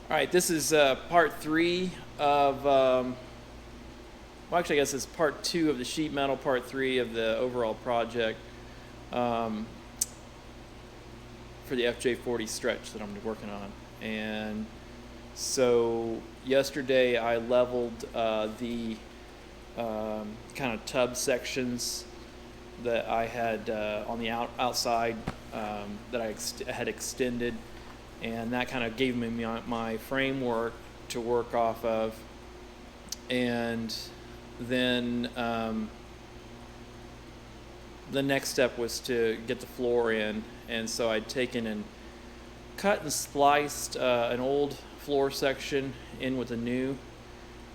All right, this is part 3 of, well, actually, I guess it's part 2 of the sheet metal, part 3 of the overall project um, for the FJ40 stretch that I'm working on. And so yesterday I leveled the kind of tub sections that I had on the outside that I had extended, and that kind of gave me my framework to work off of. And then the next step was to get the floor in, and so I'd taken and cut and spliced an old floor section in with a new,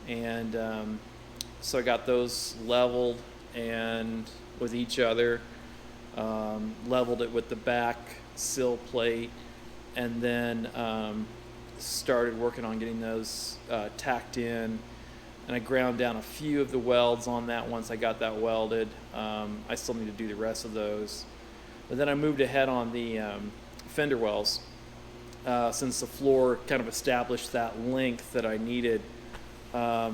and so I got those leveled and with each other, leveled it with the back sill plate, and then started working on getting those tacked in. And I ground down a few of the welds on that once I got that welded. I still need to do the rest of those. But then I moved ahead on the fender wells. Since the floor kind of established that length that I needed, I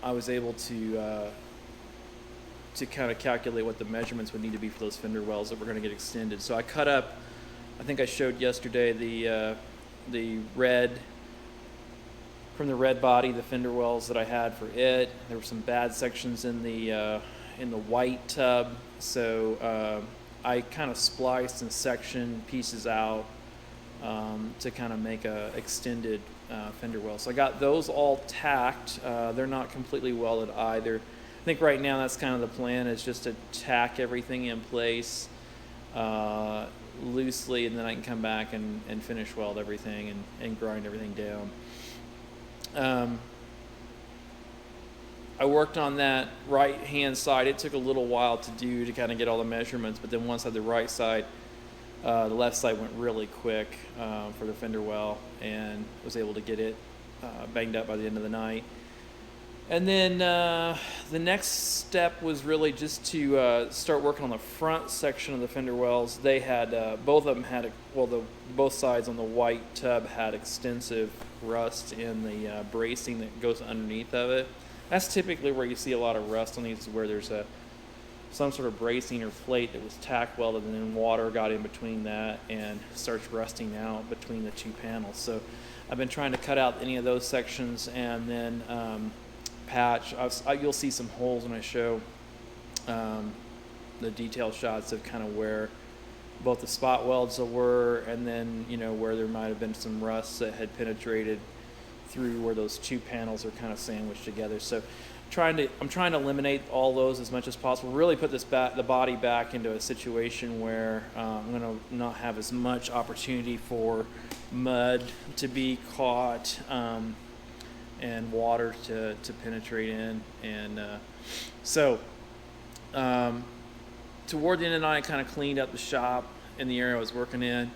was able to kind of calculate what the measurements would need to be for those fender wells that were going to get extended. So I cut up, I think I showed yesterday, the red, from the red body, the fender wells that I had for it. There were some bad sections in the white tub, so I kind of spliced and sectioned pieces out to kind of make a extended fender well. So I got those all tacked. They're not completely welded either. I think right now that's kind of the plan, is just to tack everything in place loosely, and then I can come back and finish weld everything and grind everything down. I worked on that right hand side. It took a little while to do, to kind of get all the measurements, but then once I had the right side, the left side went really quick for the fender well, and was able to get it banged up by the end of the night. And then the next step was really just to start working on the front section of the fender wells. They had, both of them had, both sides on the white tub had extensive rust in the bracing that goes underneath of it. That's typically where you see a lot of rust on these, is where there's some sort of bracing or plate that was tack welded, and then water got in between that and starts rusting out between the two panels. So I've been trying to cut out any of those sections, and then patch. You'll see some holes when I show the detailed shots of kind of where both the spot welds were, and then where there might have been some rust that had penetrated through where those two panels are kind of sandwiched together. So I'm trying to eliminate all those as much as possible. Really put the body back into a situation where I'm going to not have as much opportunity for mud to be caught and water to penetrate in. And so toward the end of the night, I kind of cleaned up the shop in the area I was working in,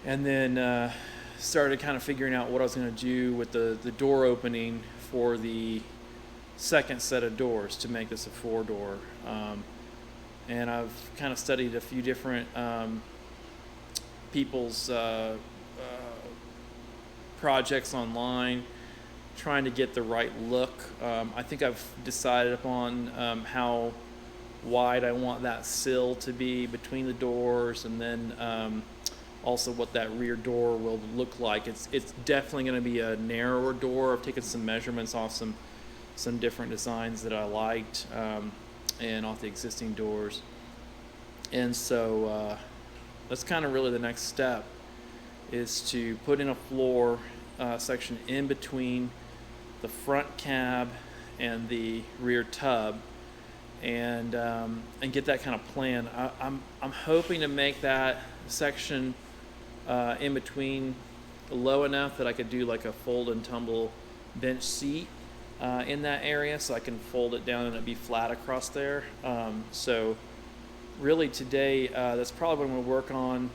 and then started kind of figuring out what I was going to do with the door opening for the second set of doors to make this a 4-door. And I've kind of studied a few different people's projects online, trying to get the right look. I think I've decided upon how wide I want that sill to be between the doors, and then also what that rear door will look like. It's definitely going to be a narrower door. I've taken some measurements off some different designs that I liked, and off the existing doors. And so that's kind of really the next step, is to put in a floor section in between the front cab and the rear tub, and get that kind of plan. I'm hoping to make that section in between low enough that I could do like a fold and tumble bench seat in that area, so I can fold it down and it'd be flat across there. So really today, that's probably what I'm going to work on.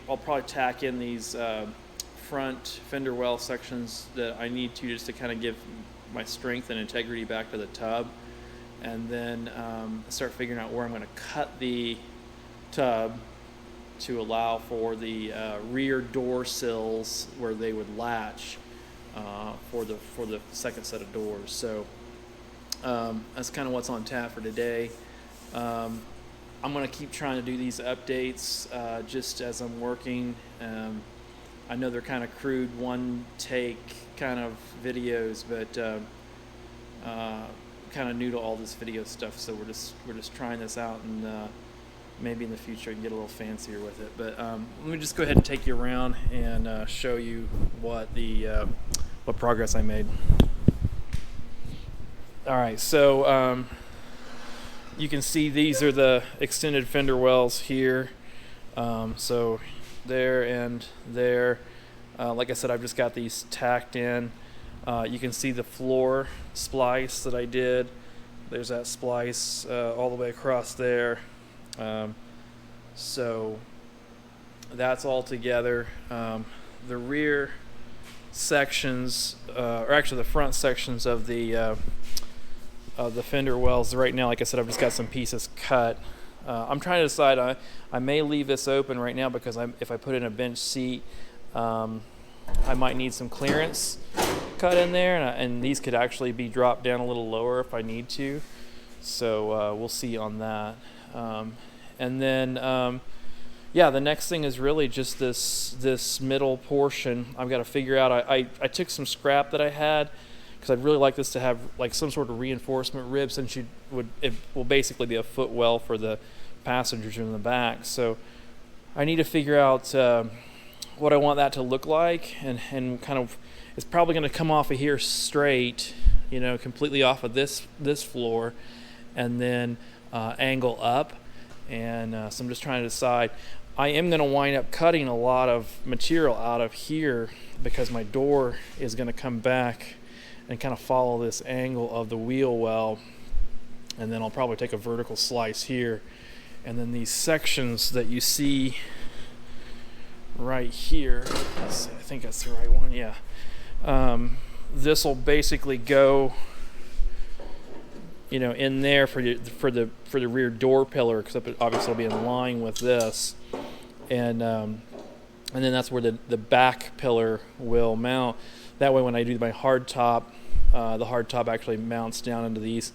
I'll probably tack in these front fender well sections that I need to, just to kind of give my strength and integrity back to the tub, and then start figuring out where I'm going to cut the tub to allow for the rear door sills where they would latch for the second set of doors. So that's kind of what's on tap for today. I'm going to keep trying to do these updates just as I'm working. I know they're kind of crude, one take kind of videos, but kind of new to all this video stuff. So we're just trying this out, and maybe in the future I can get a little fancier with it. But let me just go ahead and take you around and show you what progress I made. All right, so you can see these are the extended fender wells here. So there and there. Like I said, I've just got these tacked in. You can see the floor splice that I did. There's that splice all the way across there. So that's all together. The rear sections, or actually the front sections of the fender wells right now, like I said, I've just got some pieces cut. I'm trying to decide. I may leave this open right now because if I put in a bench seat, I might need some clearance cut in there, and these could actually be dropped down a little lower if I need to. So we'll see on that. And then, yeah, the next thing is really just this middle portion. I've got to figure out. I took some scrap that I had, because I'd really like this to have like some sort of reinforcement rib, since it will basically be a footwell for the passengers in the back. So I need to figure out what I want that to look like, and kind of, it's probably going to come off of here straight, completely off of this floor, and then angle up. And so I'm just trying to decide. I am going to wind up cutting a lot of material out of here, because my door is going to come back and kind of follow this angle of the wheel well, and then I'll probably take a vertical slice here, and then these sections that you see right here, let's see, I think that's the right one, yeah. This will basically go, in there for the rear door pillar, because obviously it'll be in line with this, and then that's where the back pillar will mount. That way, when I do my hard top, the hard top actually mounts down into these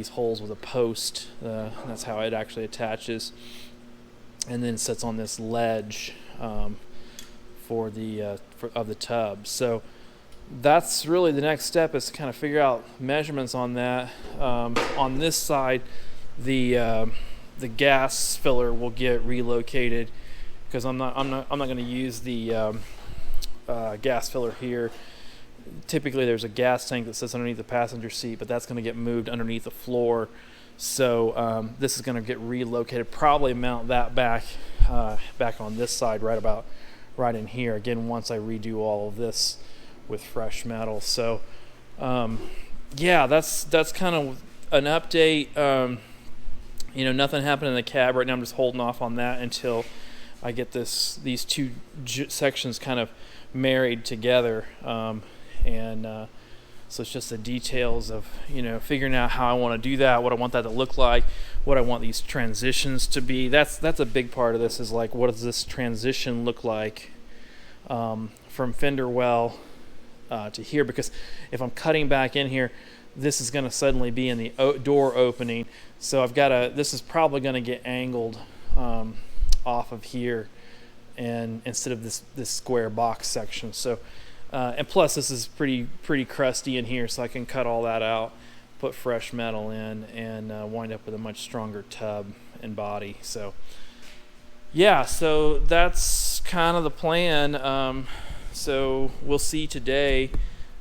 holes with a post. That's how it actually attaches, and then sits on this ledge of the tub. So that's really the next step, is to kind of figure out measurements on that. On this side, the gas filler will get relocated, because I'm not going to use the gas filler here. Typically there's a gas tank that sits underneath the passenger seat, but that's going to get moved underneath the floor. So this is going to get relocated, probably mount that back on this side, right in here, again, once I redo all of this with fresh metal. So yeah, that's kind of an update. Nothing happened in the cab right now. I'm just holding off on that until I get these two sections kind of married together, and so it's just the details of figuring out how I want to do that, what I want that to look like, what I want these transitions to be. That's a big part of this, is like, what does this transition look like from fender well to here? Because if I'm cutting back in here, this is going to suddenly be in the door opening, so this is probably going to get angled off of here, and instead of this square box section. So and plus this is pretty crusty in here, so I can cut all that out, put fresh metal in, and wind up with a much stronger tub and body. So yeah, so that's kind of the plan. So we'll see today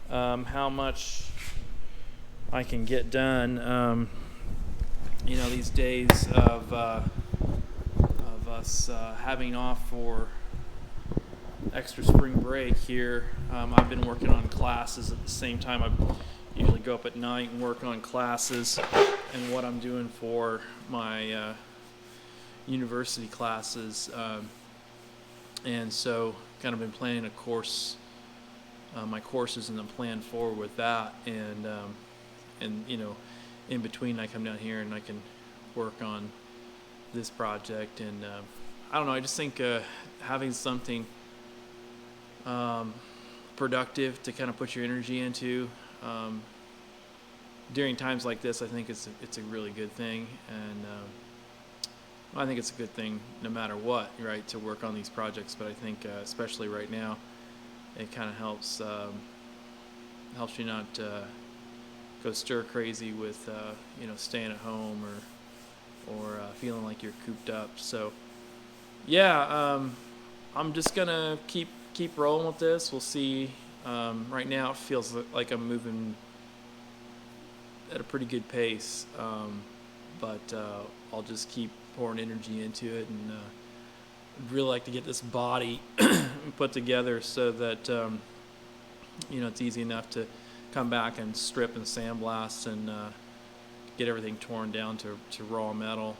how much I can get done. These days of us having off for extra spring break here, I've been working on classes at the same time. I usually go up at night and work on classes and what I'm doing for my university classes, and so kind of been planning my courses, and then plan forward with that, and in between I come down here and I can work on this project, and I don't know. I just think having something productive to kind of put your energy into during times like this, I think it's a really good thing, and I think it's a good thing no matter what, right, to work on these projects. But I think especially right now, it kind of helps you not go stir crazy with staying at home or feeling like you're cooped up. So yeah, I'm just gonna keep rolling with this. We'll see. Right now, it feels like I'm moving at a pretty good pace, but I'll just keep pouring energy into it, and I'd really like to get this body put together so that it's easy enough to come back and strip and sandblast and get everything torn down to raw metal,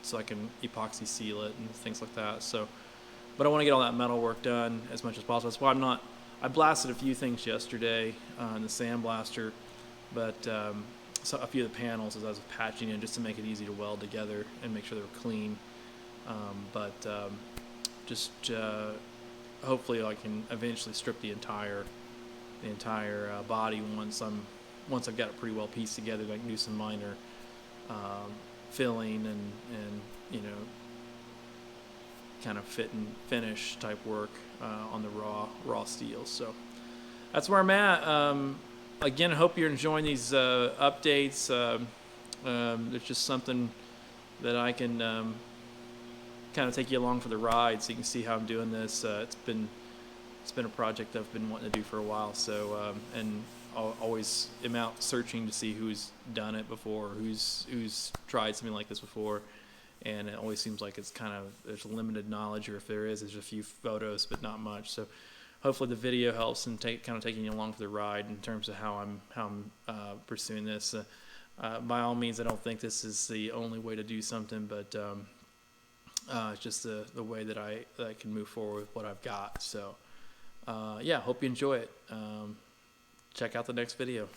so I can epoxy seal it and things like that. So, but I want to get all that metal work done as much as possible. That's why I blasted a few things yesterday in the sandblaster, but so a few of the panels as I was patching in just to make it easy to weld together and make sure they were clean. Just hopefully I can eventually strip the entire body once I've got it pretty well pieced together. I can do some minor filling and kind of fit and finish type work on the raw steel. So that's where I'm at. Again, I hope you're enjoying these updates. It's just something that I can kind of take you along for the ride, so you can see how I'm doing this. It's been a project I've been wanting to do for a while. So and I'll always am out searching to see who's done it before, who's tried something like this before. And it always seems like it's there's limited knowledge, or if there's a few photos, but not much. So hopefully the video helps and kind of taking you along for the ride in terms of how I'm pursuing this. By all means, I don't think this is the only way to do something, but it's just the way that I can move forward with what I've got. So yeah, hope you enjoy it. Check out the next video.